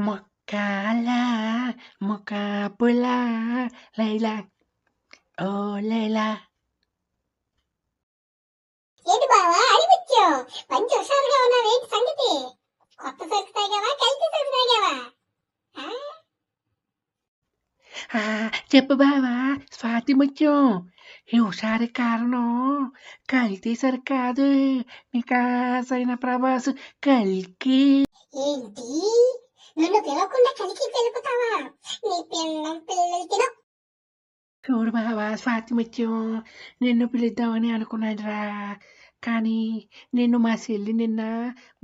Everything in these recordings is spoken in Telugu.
మొక్కాల మొకాపుల లైలా ఓ లైలా. ఏంటి బావా అడిగిచ్చావు? మంచి హుషారుగా ఉన్నావు, ఏంటి సంగతి? కొత్త సరుకు తాగావా, కల్తీ సరుకు తాగావా? చెప్పు బావా స్వాతి ముత్యం, ఈ హుషారు కారణం కల్తీ సరుకు కాదు, నికాసైన ప్రభాస్ కల్కి. ఏంటి, నన్ను పిలవకుండా కలికి తెలుపుతావా? నీ పిల్లం పిల్లలు తిన. చూడు బావా స్వాతి ముత్యం, నిన్ను పిలుద్దామని అనుకున్నాడురా, కానీ నిన్ను మా చెల్లి నిన్న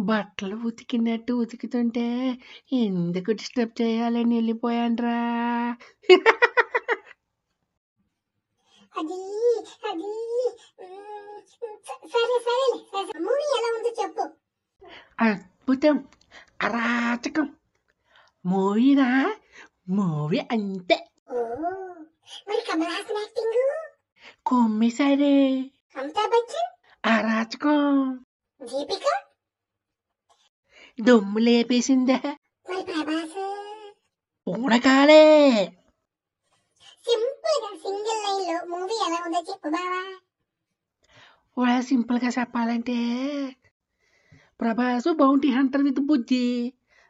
బట్టలు ఉతికినట్టు ఉతుకుతుంటే ఎందుకు డిస్టర్బ్ చేయాలని వెళ్ళిపోయానురా. అది అది సరే సరే, మూవీ ఎలా ఉందో చెప్పు. అద్భుతం, అరాచకం. మూవీనా? మూవీ అంతే. ఓ, మరి కమల్ హాసన్ యాక్టింగ్? కొమ్మిసారే. అమితాబ్ బచ్చన్? అరాచకం. దీపిక? దుమ్ము లేపేసిందా. మరి ప్రభాస్? ఉడకాలే. సింపుల్ గా సింగిల్ లైన్ లో మూవీ ఎలా ఉందో చెప్పు బావా. సింపుల్ గా చెప్పాలంటే Prabhas bounty hunter with Bujji,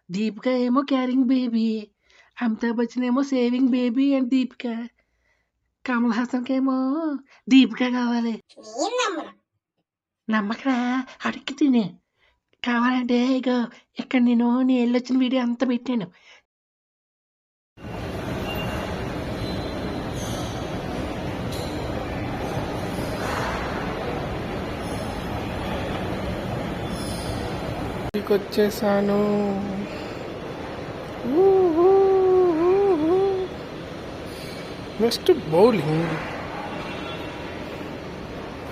Deepika ఏమో క్యారింగ్ బేబీ, అమితాబ్ బచ్చన్ ఏమో saving baby and Deepika, Kamal Haasan కేమో దీపిక కావాలి. నమ్మకరా? అడిగి తినే. కావాలంటే ఇక ఇక్కడ నేను వెళ్ళొచ్చిన వీడియో అంతా పెట్టాను. వచ్చేసాను. Next bowling.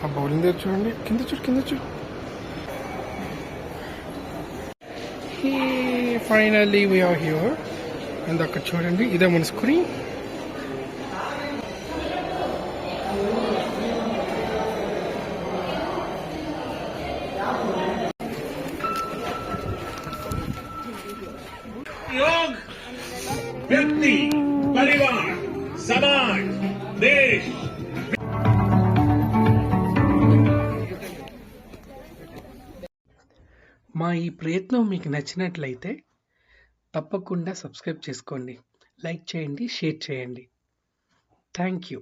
ఆ బౌలింగ్ దగ్గర చూడండి, కింద చూడు కింద చూడు. Finally we are here. And అక్కడ చూడండి, ఇదే మన స్క్రీన్. लोग, व्यक्ति, परिवार, समाज, देश. మా ఈ ప్రయత్నం మీకు నచ్చినట్లయితే తప్పకుండా సబ్స్క్రైబ్ చేసుకోండి, లైక్ చేయండి, షేర్ చేయండి. Thank you.